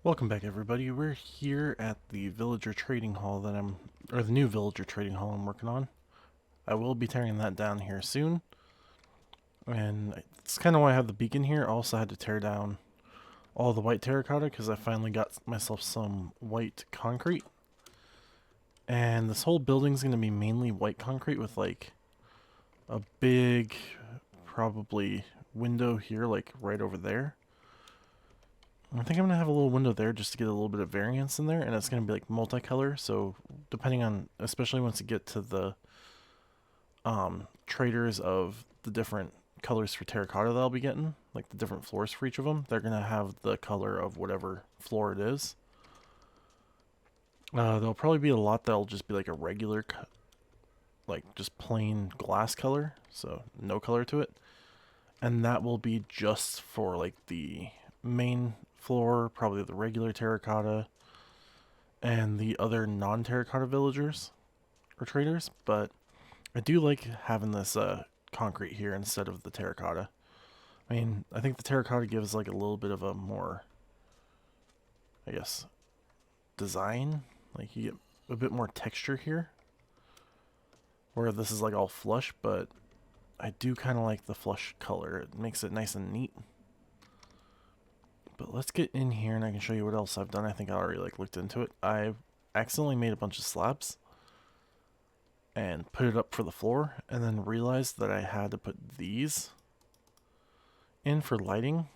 Welcome back, everybody. We're here at the villager trading hall or the new villager trading hall I'm working on. I will be tearing that down here soon. And it's kind of why I have the beacon here. I also had to tear down all the white terracotta because I finally got myself some white concrete. And this whole building's going to be mainly white concrete with like a big, probably window here, like right over there. I think I'm going to have a little window there just to get a little bit of variance in there, and it's going to be like multicolor, so depending on, especially once you get to the traders of the different colors for terracotta that I'll be getting, like the different floors for each of them, they're going to have the color of whatever floor it is. There'll probably be a lot that'll just be like a regular, like just plain glass color, so no color to it. And that will be just for like the main floor, probably the regular terracotta, and the other non-terracotta villagers or traders. But I do like having this concrete here instead of the terracotta. I mean, I think the terracotta gives like a little bit of a more, I guess, design. Like you get a bit more texture here, where this is like all flush, but I do kind of like the flush color. It makes it nice and neat. But let's get in here and I can show you what else I've done. I think I already like looked into it. I accidentally made a bunch of slabs and put it up for the floor, and then realized that I had to put these in for lighting,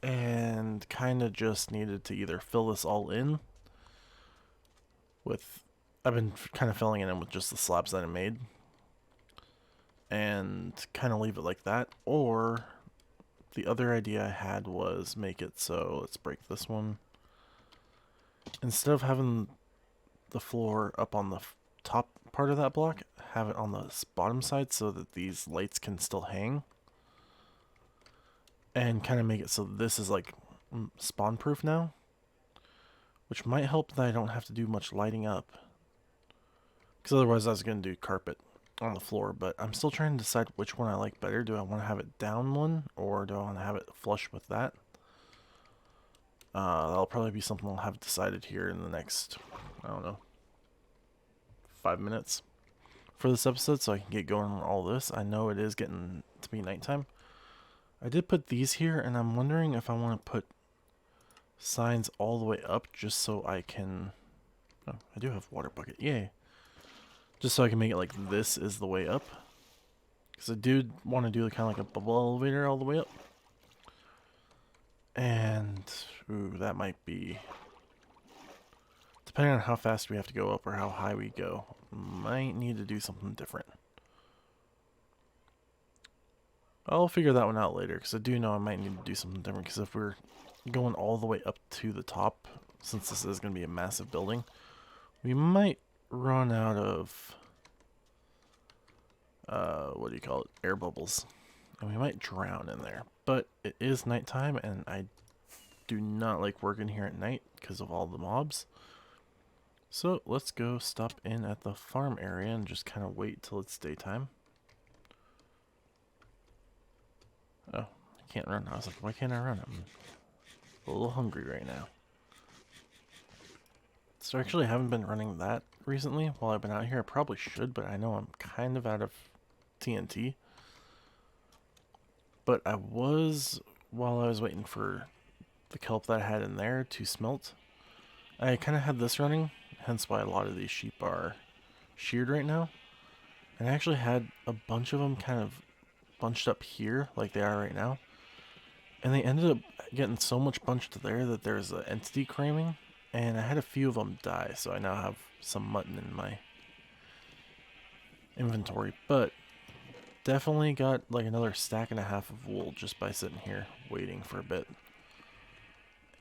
and kind of just needed to either fill this all in with, I've been kind of filling it in with just the slabs that I made and kind of leave it like that, or the other idea I had was make it so, let's break this one. Instead of having the floor up on the top part of that block, have it on the bottom side so that these lights can still hang. And kind of make it so this is like spawn proof now. Which might help that I don't have to do much lighting up. Because otherwise I was going to do carpet on the floor, but I'm still trying to decide which one I like better. Do I want to have it down one, or do I want to have it flush with that? That'll probably be something I'll have decided here in the next, I don't know, 5 minutes for this episode, so I can get going on all this. I know it is getting to be nighttime. I did put these here, and I'm wondering if I want to put signs all the way up just so I can... Oh, I do have water bucket. Yay. Just so I can make it like this is the way up. Because I do want to do kind of like a bubble elevator all the way up. And, ooh, that might be... Depending on how fast we have to go up or how high we go, might need to do something different. I'll figure that one out later, because I do know I might need to do something different, because if we're going all the way up to the top, since this is going to be a massive building, we might run out of, what do you call it, air bubbles, and we might drown in there. But it is nighttime, and I do not like working here at night because of all the mobs. So let's go stop in at the farm area and just kind of wait till it's daytime. Oh, I can't run. I was like, why can't I run? I'm a little hungry right now. So actually I haven't been running that recently while I've been out here. I probably should, but I know I'm kind of out of TNT. But I was, while I was waiting for the kelp that I had in there to smelt, I kind of had this running, hence why a lot of these sheep are sheared right now. And I actually had a bunch of them kind of bunched up here like they are right now. And they ended up getting so much bunched there that there's an entity cramming. And I had a few of them die, so I now have some mutton in my inventory. But definitely got like another stack and a half of wool just by sitting here waiting for a bit.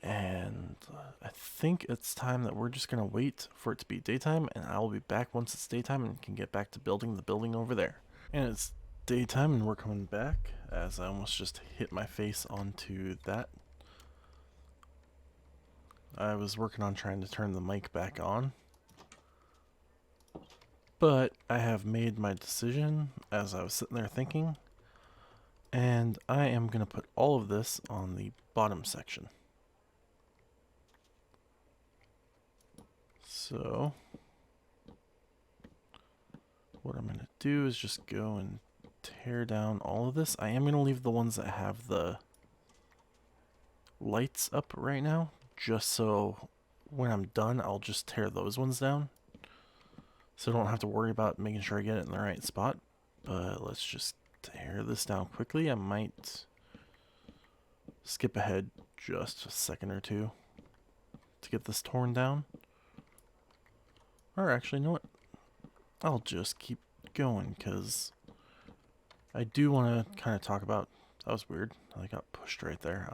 And I think it's time that we're just going to wait for it to be daytime, and I'll be back once it's daytime and can get back to building the building over there. And it's daytime and we're coming back, as I almost just hit my face onto that. I was working on trying to turn the mic back on, but I have made my decision as I was sitting there thinking, and I am going to put all of this on the bottom section. So what I'm going to do is just go and tear down all of this. I am going to leave the ones that have the lights up right now, just so when I'm done, I'll just tear those ones down. So I don't have to worry about making sure I get it in the right spot. But let's just tear this down quickly. I might skip ahead just a second or two to get this torn down. Or actually, you know what? I'll just keep going because I do want to kind of talk about... That was weird. I got pushed right there.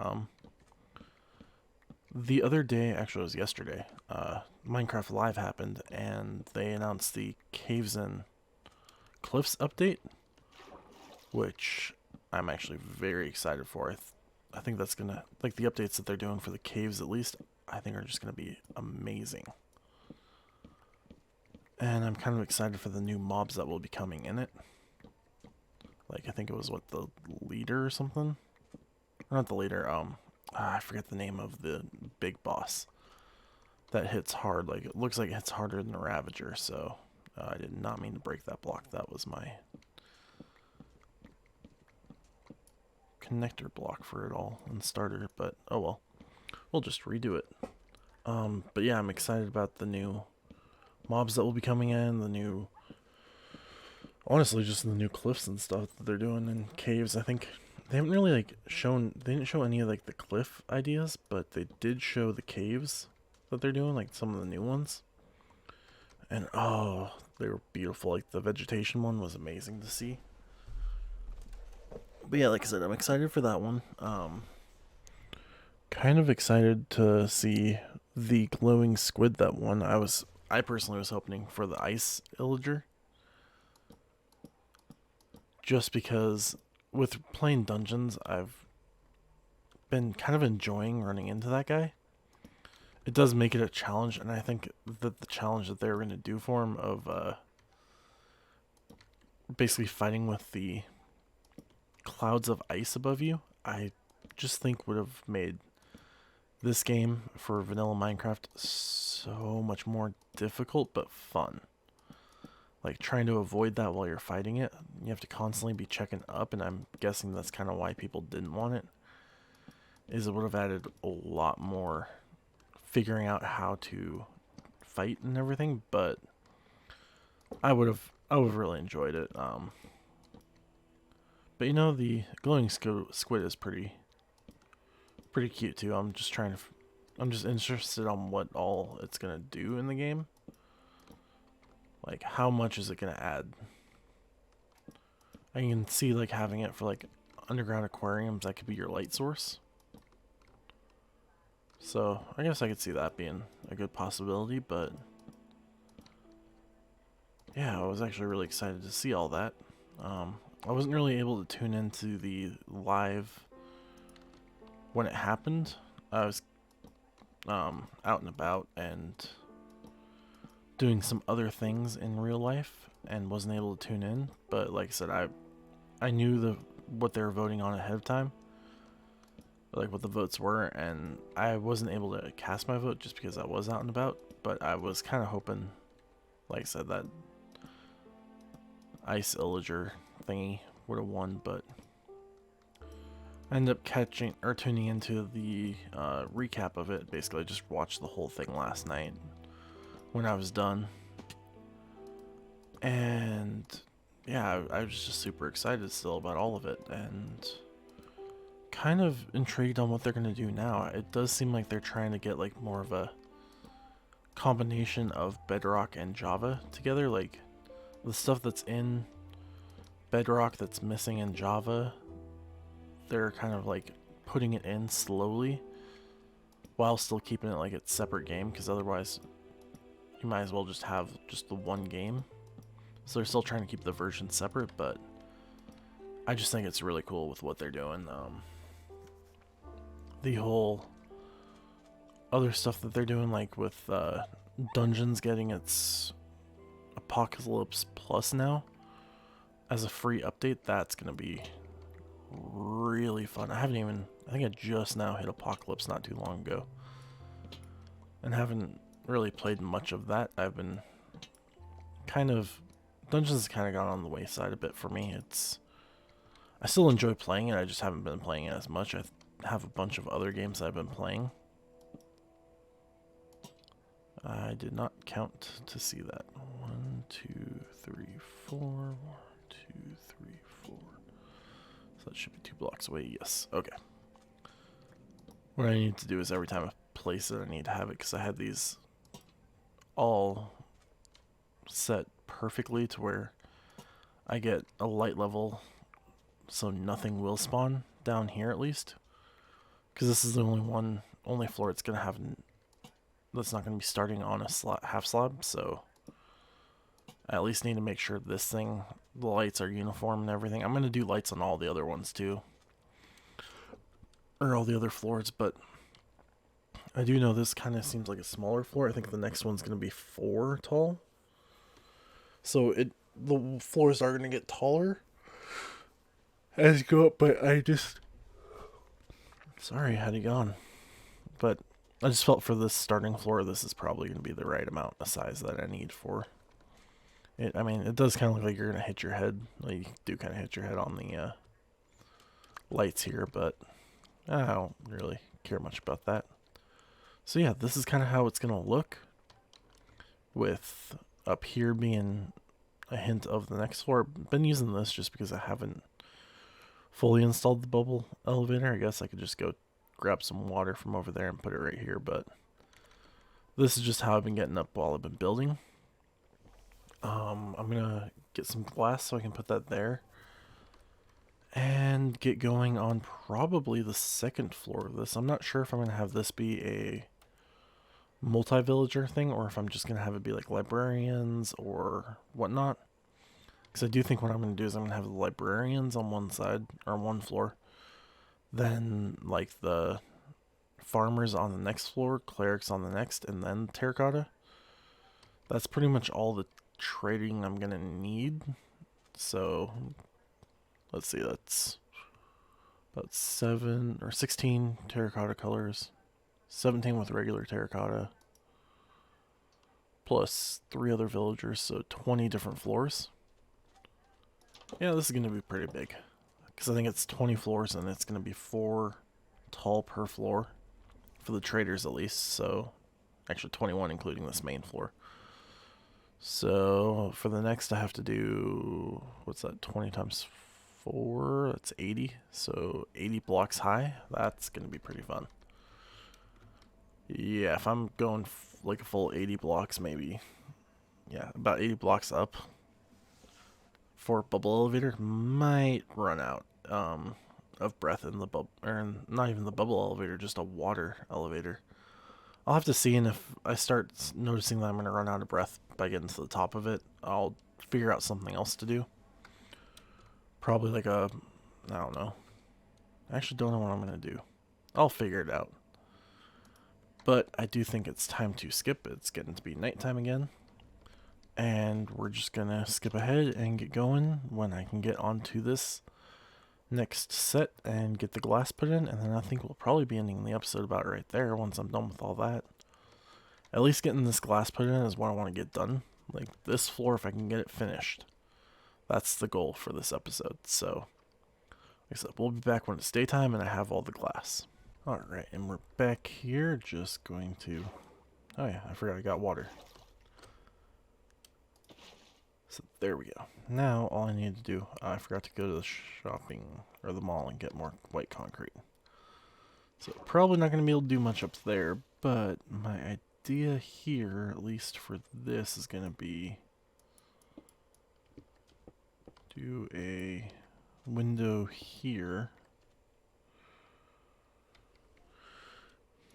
The other day, actually it was yesterday, Minecraft Live happened and they announced the Caves and Cliffs update, which I'm actually very excited for. I think that's gonna, like the updates that they're doing for the caves at least, I think are just gonna be amazing. And I'm kind of excited for the new mobs that will be coming in it. Like I think it was what, the leader or something? Or not the leader, I forget the name of the big boss that hits hard. Like it looks like it hits harder than the Ravager, so I did not mean to break that block. That was my connector block for it all and starter, but oh well, we'll just redo it. But yeah, I'm excited about the new mobs that will be coming in, the new, honestly just the new cliffs and stuff that they're doing in caves. I think they haven't really like shown, they didn't show any of like the cliff ideas, but they did show the caves that they're doing, like some of the new ones, and oh, they were beautiful. Like the vegetation one was amazing to see. But yeah, like I said, I'm excited for that one. Kind of excited to see the glowing squid that won. I personally was hoping for the ice illager, just because with playing dungeons, I've been kind of enjoying running into that guy. It does make it a challenge, and I think that the challenge that they're going to do for him of basically fighting with the clouds of ice above you, I just think would have made this game for vanilla Minecraft so much more difficult but fun. Like trying to avoid that while you're fighting it, you have to constantly be checking up, and I'm guessing that's kind of why people didn't want it, is it would have added a lot more figuring out how to fight and everything, but I would have really enjoyed it. But you know, the glowing squid is pretty cute too. I'm just interested on what all it's gonna do in the game. Like, how much is it gonna add? I can see like having it for like underground aquariums. That could be your light source. So I guess I could see that being a good possibility. But yeah, I was actually really excited to see all that. I wasn't really able to tune into the live when it happened. I was out and about and doing some other things in real life and wasn't able to tune in. But like I said, I knew what they were voting on ahead of time, like what the votes were, and I wasn't able to cast my vote just because I was out and about. But I was kind of hoping, like I said, that ice illager thingy would have won, but I ended up tuning into the recap of it. Basically, I just watched the whole thing last night when I was done, and yeah, I was just super excited still about all of it, and kind of intrigued on what they're gonna do now. It does seem like they're trying to get like more of a combination of Bedrock and Java together, like the stuff that's in Bedrock that's missing in Java, they're kind of like putting it in slowly while still keeping it like its separate game, because otherwise you might as well just have just the one game. So they're still trying to keep the versions separate, but I just think it's really cool with what they're doing. The whole other stuff that they're doing, like with Dungeons getting its Apocalypse Plus now as a free update, that's gonna be really fun. I think I just now hit Apocalypse not too long ago, and haven't really played much of that. I've been kind of... Dungeons has kind of gone on the wayside a bit for me. I still enjoy playing it, I just haven't been playing it as much. I have a bunch of other games that I've been playing. I did not count to see that. 1, 2, 3, 4. 1, 2, 3, 4. So that should be 2 blocks away. Yes. Okay. What I need to do is every time I place it, I need to have it, because I had these all set perfectly to where I get a light level, so nothing will spawn down here at least. Because this is the only floor it's gonna have that's not going to be starting on a half slab, so I at least need to make sure this thing, the lights are uniform and everything. I'm going to do lights on all the other ones too, or all the other floors, but I do know this kind of seems like a smaller floor. I think the next one's going to be 4 tall, so the floors are going to get taller as you go up, but sorry, I had it gone, but I just felt for this starting floor, this is probably going to be the right amount of size that I need for it. I mean, it does kind of look like you're going to hit your head. Like, you do kind of hit your head on the lights here, but I don't really care much about that. So yeah, this is kind of how it's going to look, with up here being a hint of the next floor. I've been using this just because I haven't fully installed the bubble elevator. I guess I could just go grab some water from over there and put it right here, but this is just how I've been getting up while I've been building. I'm gonna get some glass so I can put that there and get going on probably the second floor of this. I'm not sure if I'm gonna have this be a multi-villager thing or if I'm just gonna have it be like librarians or whatnot, because I do think what I'm gonna do is I'm gonna have the librarians on one side or one floor, then like the farmers on the next floor, clerics on the next, and then terracotta. That's pretty much all the trading I'm gonna need. So let's see, that's about 7 or 16 terracotta colors, 17 with regular terracotta, plus 3 other villagers, so 20 different floors. Yeah, this is gonna be pretty big, because I think it's 20 floors and it's going to be 4 tall per floor for the traders at least, so actually 21 including this main floor. So for the next I have to do, what's that, 20 times 4, that's 80, so 80 blocks high. That's going to be pretty fun. Yeah, if I'm going like a full 80 blocks, maybe, yeah, about 80 blocks up for bubble elevator, might run out of breath in the bubble, or not even the bubble elevator, just a water elevator. I'll have to see, and if I start noticing that I'm going to run out of breath by getting to the top of it, I'll figure out something else to do. Probably like I don't know. I actually don't know what I'm going to do. I'll figure it out. But I do think it's time to skip. It's getting to be nighttime again. And we're just going to skip ahead and get going when I can get onto this next set and get the glass put in, and then I think we'll probably be ending the episode about right there once I'm done with all that. At least getting this glass put in is what I want to get done. Like this floor, if I can get it finished, that's the goal for this episode. So like I said, we'll be back when it's daytime and I have all the glass. Alright, and we're back here, just going to, oh yeah, I forgot I got water. So there we go. Now all I need to do, I forgot to go to the shopping or the mall and get more white concrete. So probably not going to be able to do much up there, but my idea here, at least for this, is going to be do a window here,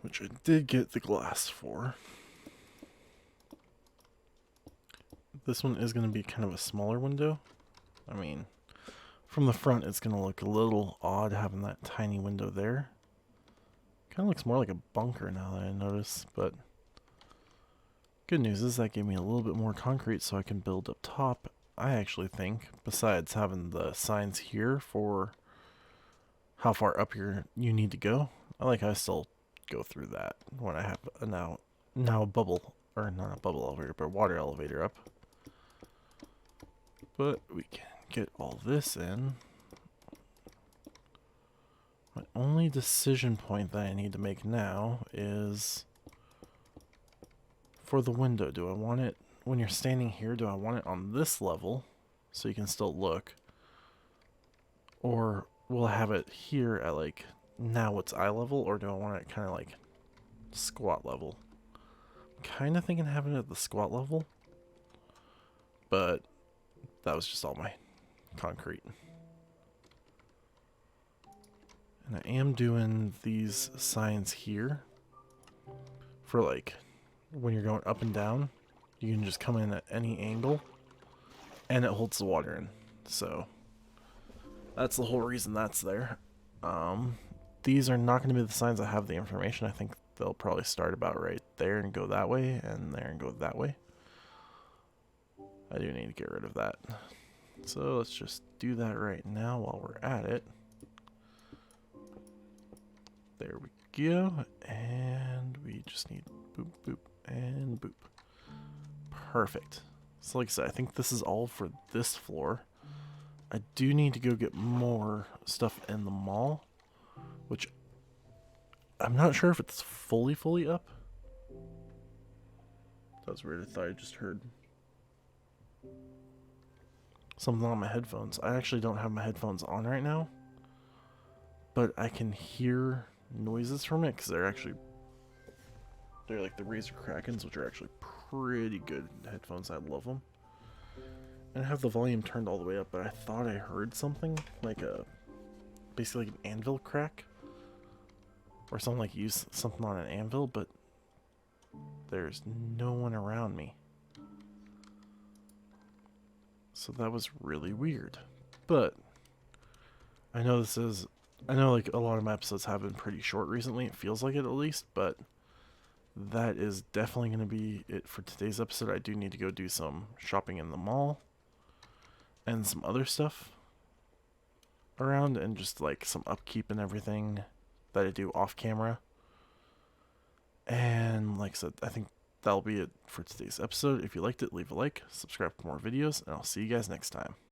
which I did get the glass for. This one is going to be kind of a smaller window. I mean, from the front it's going to look a little odd having that tiny window there. Kind of looks more like a bunker now that I notice, but good news is that gave me a little bit more concrete so I can build up top. I actually think, besides having the signs here for how far up here you need to go, I like how I still go through that when I have a now bubble or not a bubble elevator, but a water elevator up. But we can get all this in. My only decision point that I need to make now is for the window. Do I want it, when you're standing here, do I want it on this level so you can still look? Or will I have it here at like, now it's eye level, or do I want it kind of like squat level? I'm kind of thinking having it at the squat level, but that was just all my concrete. And I am doing these signs here for like when you're going up and down, you can just come in at any angle and it holds the water in. So that's the whole reason that's there. These are not going to be the signs that have the information. I think they'll probably start about right there and go that way, and there and go that way. I do need to get rid of that. So let's just do that right now while we're at it. There we go. And we just need boop, boop, and boop. Perfect. So like I said, I think this is all for this floor. I do need to go get more stuff in the mall, which I'm not sure if it's fully up. That was weird. I thought I just heard something on my headphones. I actually don't have my headphones on right now, but I can hear noises from it because they're like the Razer Krakens, which are actually pretty good headphones. I love them. And I have the volume turned all the way up, but I thought I heard something like basically like an anvil crack or something, like use something on an anvil, but there's no one around me. So that was really weird. But I know like a lot of my episodes have been pretty short recently. It feels like it at least, but that is definitely going to be it for today's episode. I do need to go do some shopping in the mall and some other stuff around, and just like some upkeep and everything that I do off camera. And like I said, I think that'll be it for today's episode. If you liked it, leave a like, subscribe for more videos, and I'll see you guys next time.